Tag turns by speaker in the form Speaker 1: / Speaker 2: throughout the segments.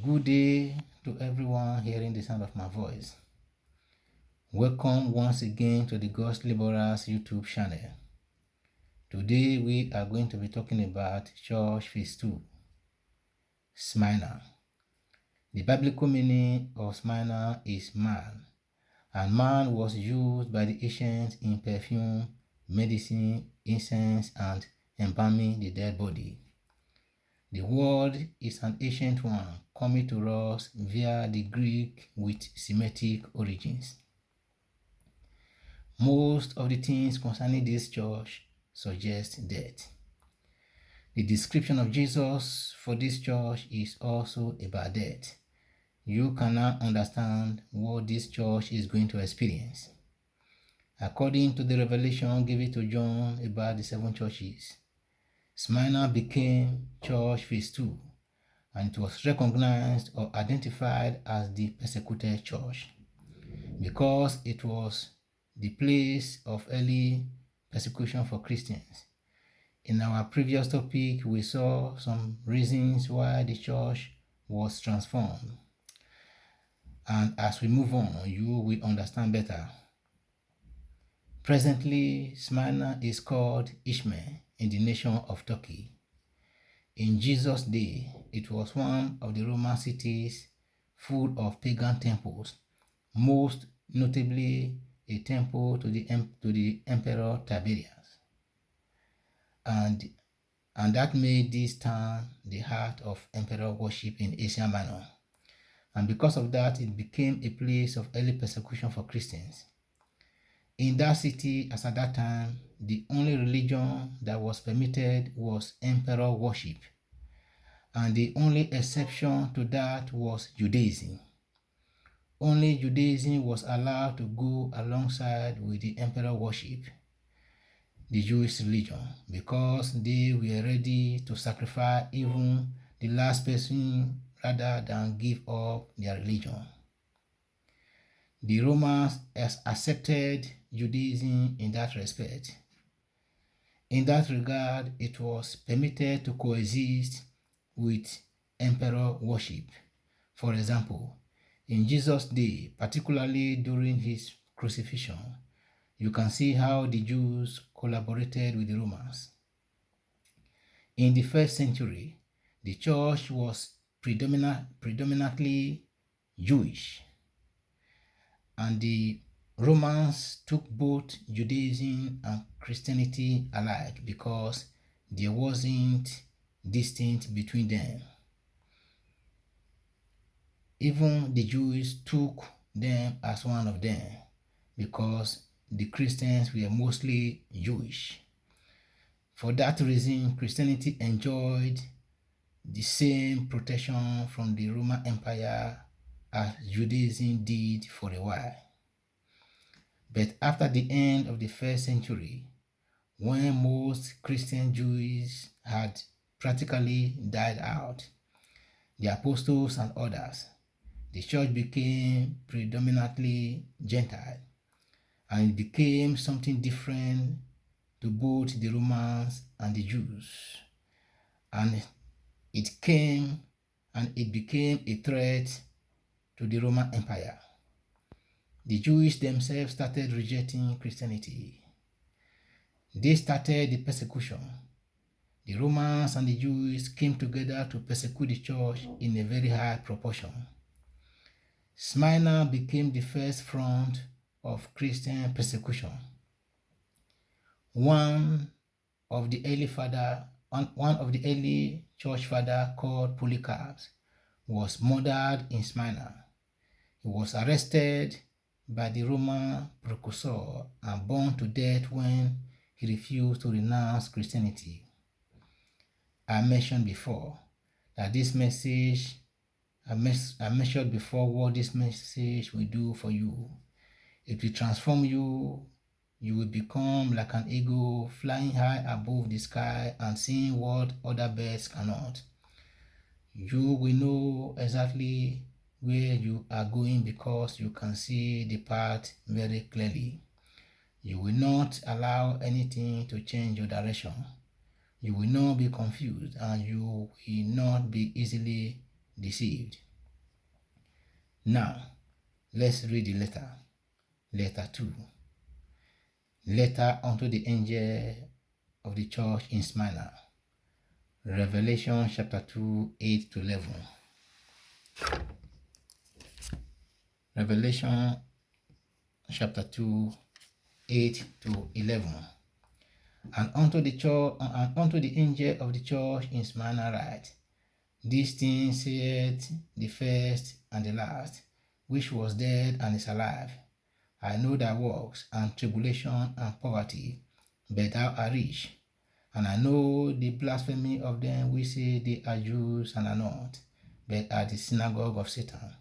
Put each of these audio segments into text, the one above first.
Speaker 1: Good day to everyone hearing the sound of my voice. Welcome once again to the God's Laborers YouTube channel. Today we are going to be talking about Church Phase 2, Smyrna. The biblical meaning of Smyrna is man, and man was used by the ancients in perfume, medicine, incense, and embalming the dead body. The word is an ancient one coming to us via the Greek with Semitic origins. Most of the things concerning this church suggest death. The description of Jesus for this church is also about death. You can now understand what this church is going to experience. According to the revelation given to John about the 7 churches, Smyrna became Church Phase 2, and it was recognized or identified as the persecuted church because it was the place of early persecution for Christians. In our previous topic, we saw some reasons why the church was transformed. And as we move on, you will understand better. Presently, Smyrna is called Izmir in the nation of Turkey. In Jesus' day, it was one of the Roman cities full of pagan temples, most notably a temple to the Emperor Tiberius. And that made this town the heart of emperor worship in Asia Minor. And because of that, it became a place of early persecution for Christians. In that city, as at that time, the only religion that was permitted was emperor worship. And the only exception to that was Judaism. Only Judaism was allowed to go alongside with the emperor worship, the Jewish religion, because they were ready to sacrifice even the last person rather than give up their religion. The Romans accepted Judaism in that respect. In that regard, it was permitted to coexist with emperor worship. For example, in Jesus' day, particularly during his crucifixion, you can see how the Jews collaborated with the Romans. In the first century, the church was predominantly Jewish, and the Romans took both Judaism and Christianity alike because there wasn't distance between them. Even the Jews took them as one of them because the Christians were mostly Jewish. For that reason, Christianity enjoyed the same protection from the Roman Empire as Judaism did for a while. But after the end of the first century, when most Christian Jews had practically died out, the apostles and others, the church became predominantly Gentile, and it became something different to both the Romans and the Jews. And it became a threat to the Roman Empire. The Jews themselves started rejecting Christianity. They started the persecution. The Romans and the Jews came together to persecute the church in a very high proportion. Smyrna became the first front of Christian persecution. One of the early church father called Polycarp was murdered in Smyrna. He was arrested by the Roman proconsul and burned to death when he refused to renounce Christianity. I mentioned before that this message, I mentioned before what this message will do for you. It will transform you. You will become like an eagle flying high above the sky and seeing what other birds cannot. You will know exactly where you are going because you can see the path very clearly. You will not allow anything to change your direction. You will not be confused and you will not be easily deceived. Now, let's read the letter. Letter 2. Letter unto the angel of the church in Smyrna. Revelation chapter 2, 8 to 11. Revelation chapter 2, 8 to 11. And unto the angel of the church in Smyrna write, these things saith the first and the last, which was dead and is alive. I know thy works, and tribulation and poverty, but thou art rich. And I know the blasphemy of them which say they are Jews and are not, but are the synagogue of Satan.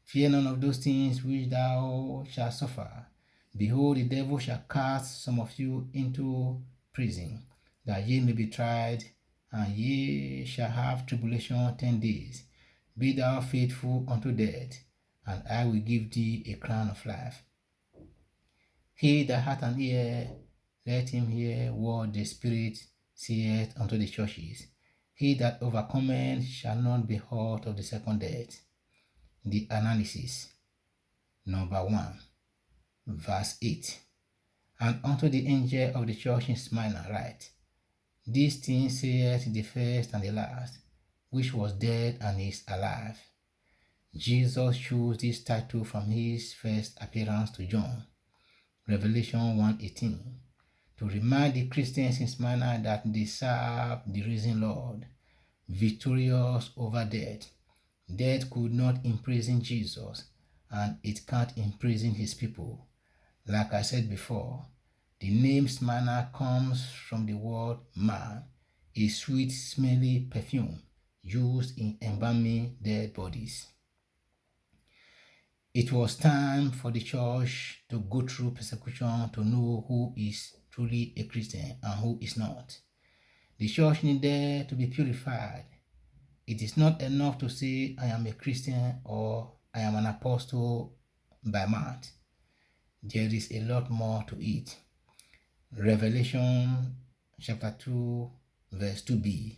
Speaker 1: Fear none of those things which thou shalt suffer. Behold, the devil shall cast some of you into prison, that ye may be tried, and ye shall have tribulation 10 days. Be thou faithful unto death, and I will give thee a crown of life. He that hath an ear, let him hear what the Spirit saith unto the churches. He that overcometh shall not be hurt of the second death. The analysis. Number 1, verse 8. And unto the angel of the church in Smyrna write, these things saith the first and the last, which was dead and is alive. Jesus chose this title from his first appearance to John, Revelation 1:18, to remind the Christians in Smyrna that they serve the risen Lord, victorious over death. Death could not imprison Jesus, and it can't imprison his people. Like I said before, the name Smyrna comes from the word myrrh, a sweet smelly perfume used in embalming dead bodies. It was time for the church to go through persecution to know who is truly a Christian and who is not. The church needed to be purified. It is not enough to say, I am a Christian or I am an apostle by mouth. There is a lot more to it. Revelation chapter 2, verse 2b.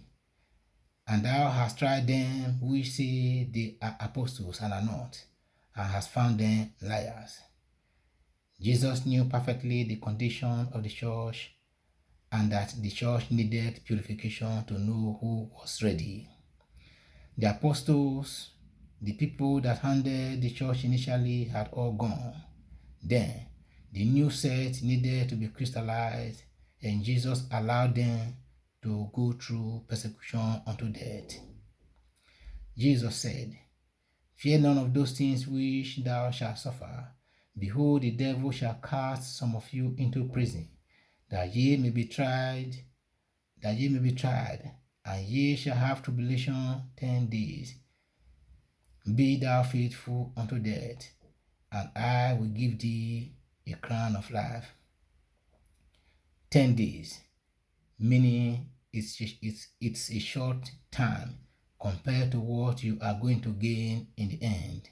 Speaker 1: And thou hast tried them which say they are apostles and are not, and hast found them liars. Jesus knew perfectly the condition of the church and that the church needed purification to know who was ready. The apostles, the people that handled the church initially, had all gone. Then, the new set needed to be crystallized, and Jesus allowed them to go through persecution unto death. Jesus said, fear none of those things which thou shalt suffer. Behold, the devil shall cast some of you into prison, that ye may be tried, and ye shall have tribulation 10 days. Be thou faithful unto death, and I will give thee a crown of life. 10 days, meaning it's a short time compared to what you are going to gain in the end.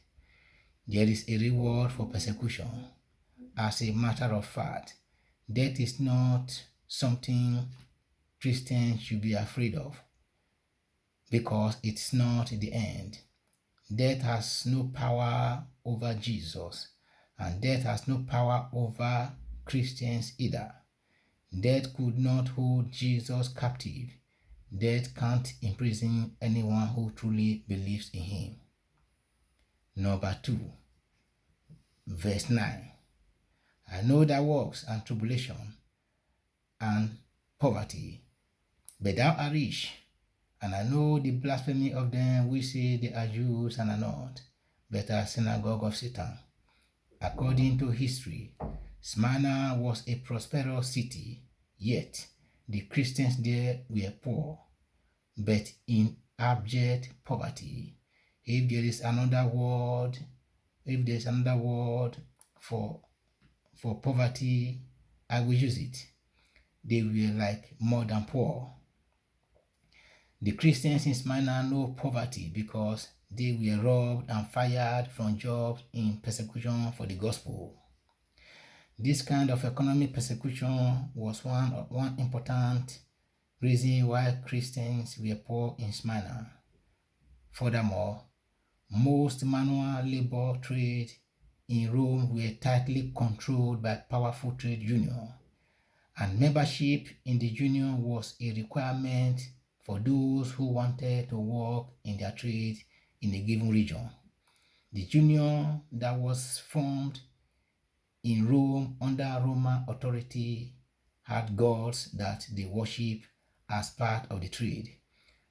Speaker 1: There is a reward for persecution. As a matter of fact, death is not something Christians should be afraid of, because it's not the end. Death has no power over Jesus, and death has no power over Christians either. Death could not hold Jesus captive. Death can't imprison anyone who truly believes in him. Number 2, verse 9. I know thy works and tribulation and poverty, but thou art rich. And I know the blasphemy of them which say they are Jews and are not, but are synagogue of Satan. According to history, Smyrna was a prosperous city, yet the Christians there were poor, but in abject poverty. If there is another word for poverty, I will use it. They were like more than poor. The Christians in Smyrna know poverty because they were robbed and fired from jobs in persecution for the gospel. This kind of economic persecution was one important reason why Christians were poor in Smyrna. Furthermore, Most manual labor trades in Rome were tightly controlled by powerful trade unions, and membership in the union was a requirement for those who wanted to work in their trade in a given region. The union that was formed in Rome under Roman authority had gods that they worship as part of the trade.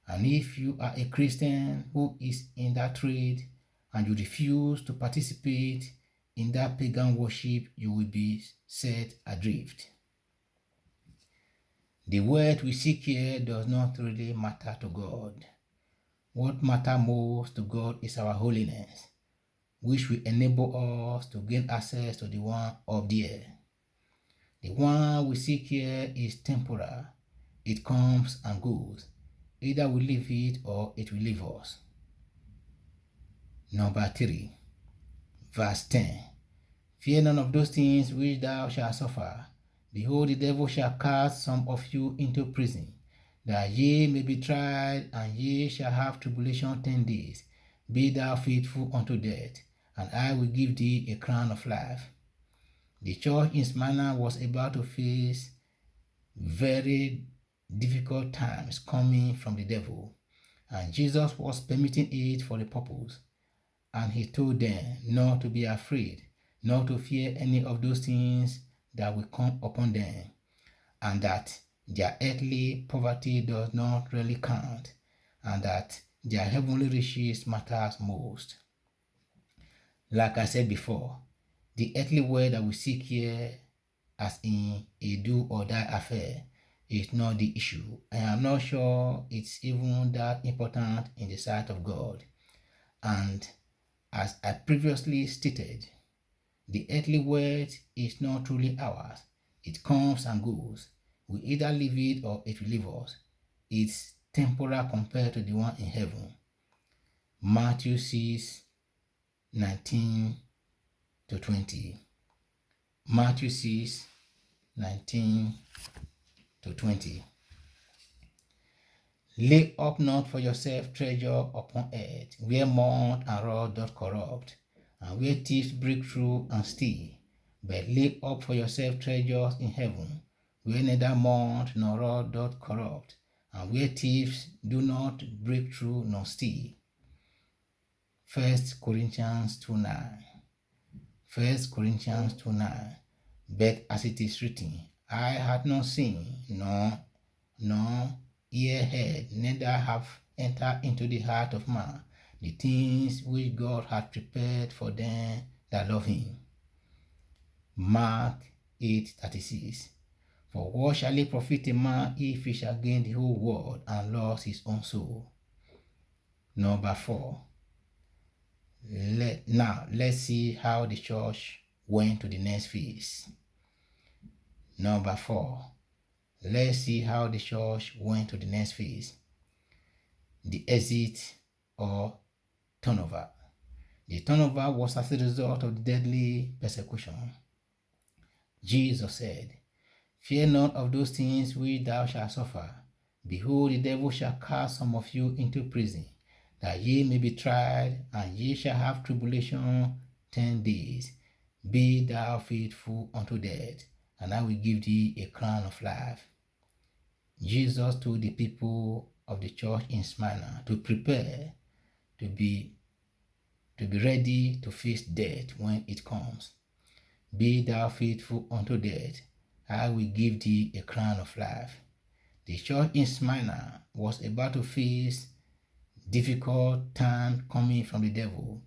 Speaker 1: And if you are a Christian who is in that trade and you refuse to participate in that pagan worship, you will be set adrift. The word we seek here does not really matter to God. What matters most to God is our holiness, which will enable us to gain access to the one of the air. The one we seek here is temporal. It comes and goes. Either we leave it or it will leave us. Number 3, verse 10. Fear none of those things which thou shalt suffer. Behold, the devil shall cast some of you into prison, that ye may be tried, and ye shall have tribulation 10 days. Be thou faithful unto death, and I will give thee a crown of life. The church in Smyrna was about to face very difficult times coming from the devil, and Jesus was permitting it for a purpose. And he told them not to be afraid, not to fear any of those things that will come upon them, and that their earthly poverty does not really count, and that their heavenly riches matters most. Like I said before, the earthly word that we seek here, as in a do or die affair, is not the issue. I am not sure it's even that important in the sight of God. And as I previously stated, the earthly word is not truly ours. It comes and goes. We either leave it or it will leave us. It's temporal compared to the one in heaven. Matthew 6, 19 to 20. Matthew 6, 19 to 20. Lay up not for yourself treasure upon earth, where moth and rust doth corrupt, and where thieves break through and steal. But lay up for yourself treasures in heaven, where neither moth nor rust doth corrupt, and where thieves do not break through nor steal. 1 Corinthians 2:9. 1 Corinthians 2:9. But as it is written, eye hath not seen, nor ear heard, neither have entered into the heart of man the things which God hath prepared for them that love him. Mark 8:36. For what shall it profit a man if he shall gain the whole world and lose his own soul? Number 4. Let's see how the church went to the next phase. Number 4. Let's see how the church went to the next phase. The exit or turnover. The turnover was as a result of the deadly persecution. Jesus said, Fear none of those things which thou shalt suffer. Behold, the devil shall cast some of you into prison, that ye may be tried, and ye shall have tribulation 10 days. Be thou faithful unto death, and I will give thee a crown of life. Jesus told the people of the church in Smyrna to prepare, to be ready to face death when it comes. Be thou faithful unto death, I will give thee a crown of life. The church in Smyrna was about to face difficult time coming from the devil,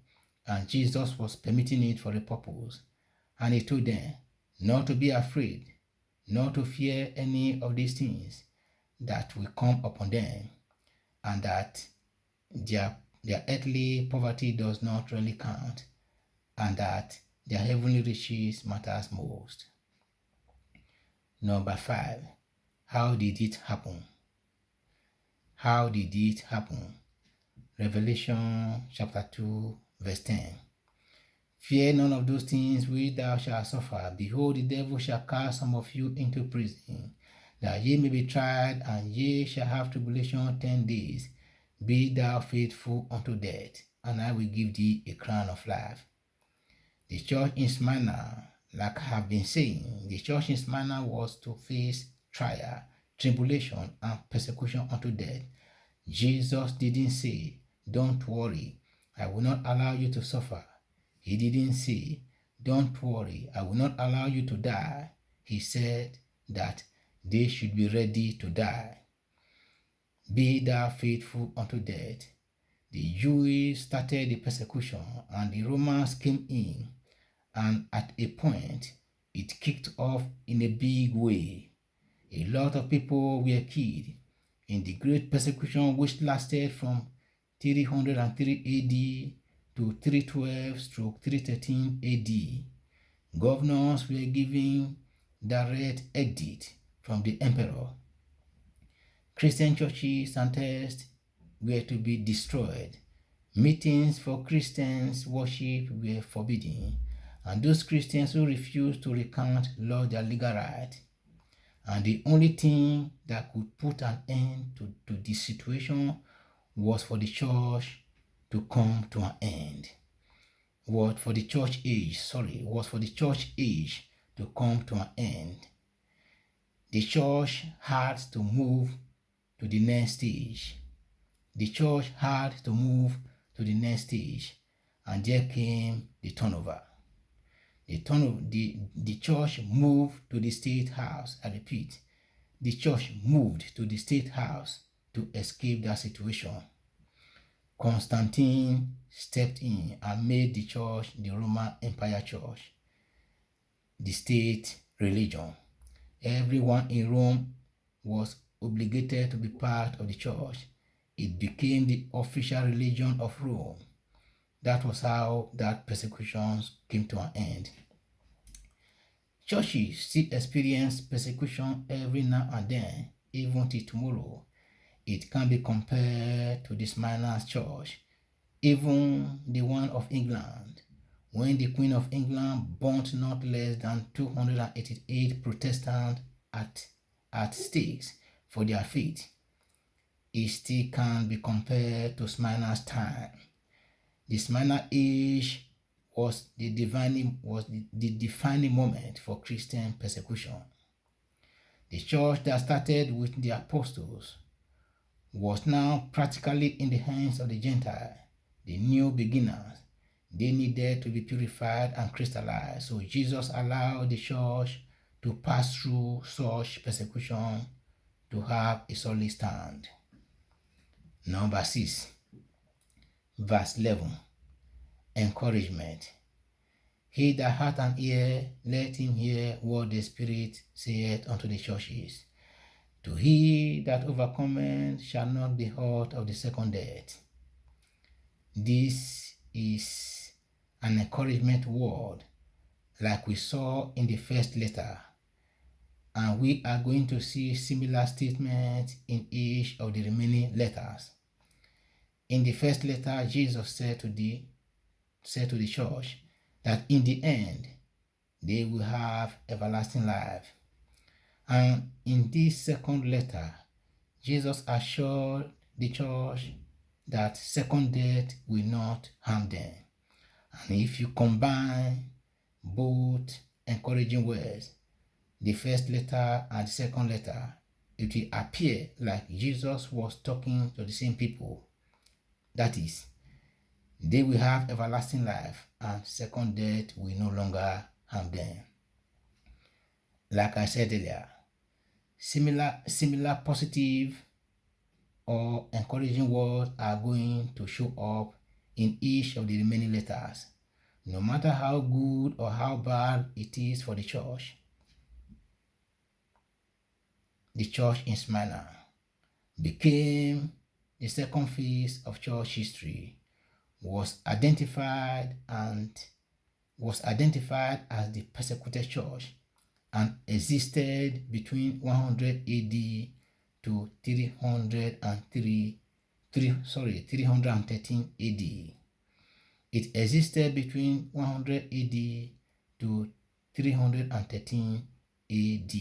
Speaker 1: and Jesus was permitting it for a purpose. And he told them not to be afraid, not to fear any of these things that will come upon them, and that their earthly poverty does not really count, and that their heavenly riches matters most. Number 5. How did it happen? How did it happen? Revelation chapter 2, verse 10. Fear none of those things which thou shalt suffer. Behold, the devil shall cast some of you into prison, that ye may be tried, and ye shall have tribulation 10 days. Be thou faithful unto death, and I will give thee a crown of life. The church in Smyrna, like I have been saying, the church in Smyrna was to face trial, tribulation, and persecution unto death. Jesus didn't say, don't worry, I will not allow you to suffer. He didn't say, don't worry, I will not allow you to die. He said that they should be ready to die. Be thou faithful unto death. The Jews started the persecution and the Romans came in, and at a point it kicked off in a big way. A lot of people were killed in the great persecution which lasted from 303 AD to 312-313 AD. Governors were given direct edict from the emperor. Christian churches and texts were to be destroyed. Meetings for Christians' worship were forbidden, and those Christians who refused to recant lost their legal right. And the only thing that could put an end to this situation was for the church to come to an end. Was for the church age to come to an end. The church had to move to the next stage. And there came the turnover. The church moved to the state house. I repeat, the church moved to the state house to escape that situation. Constantine stepped in and made the church the Roman Empire Church, the state religion. Everyone in Rome was obligated to be part of the church. It became the official religion of Rome. That was how that persecution came to an end. Churches still experience persecution every now and then, even till tomorrow. It can be compared to the Smyrna church, even the one of England, when the Queen of England burnt not less than 288 Protestants at stakes for their faith. It still can be compared to Smyrna's time. The Smyrna age was the defining moment for Christian persecution. The church that started with the apostles was now practically in the hands of the Gentiles, the new beginners. They needed to be purified and crystallized, so Jesus allowed the church to pass through such persecution to have a solid stand. Number 6, verse 11, encouragement. He that hath an ear, let him hear what the Spirit saith unto the churches. To he that overcometh shall not be hurt of the second death. This is an encouragement word, like we saw in the first letter, and we are going to see similar statements in each of the remaining letters. In the first letter, Jesus said to the church that in the end they will have everlasting life. And in this second letter, Jesus assured the church that second death will not harm them. And if you combine both encouraging words, the first letter and the second letter, it will appear like Jesus was talking to the same people. That is, they will have everlasting life and second death will no longer harm them. Like I said earlier, similar positive or encouraging words are going to show up in each of the remaining letters. No matter how good or how bad it is for the church in Smyrna became the second phase of church history, was identified as the persecuted church, and existed between 100 AD to 313 AD. It existed between 100 AD to 313 AD.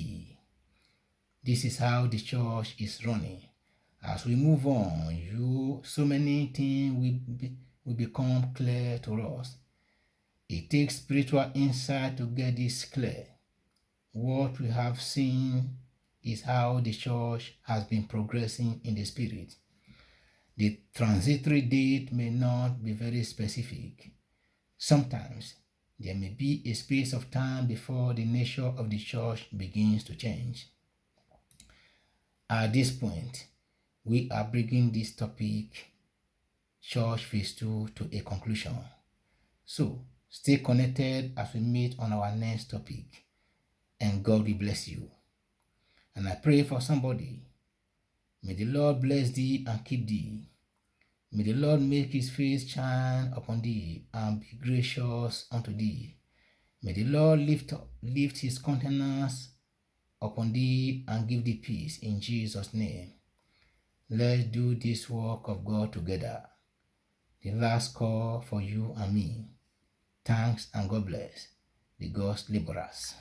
Speaker 1: This is how the church is running. As we move on, so many things will become clear to us. It takes spiritual insight to get this clear. What we have seen is how the church has been progressing in the spirit. The transitory date may not be very specific. Sometimes there may be a space of time before the nature of the church begins to change. At this point, we are bringing this topic, Church Phase 2, to a conclusion. So, stay connected as we meet on our next topic, and God will bless you. And I pray for somebody. May the Lord bless thee and keep thee. May the Lord make his face shine upon thee and be gracious unto thee. May the Lord lift his countenance upon thee and give thee peace in Jesus' name. Let's do this work of God together. The last call for you and me. Thanks and God bless the God's laborers.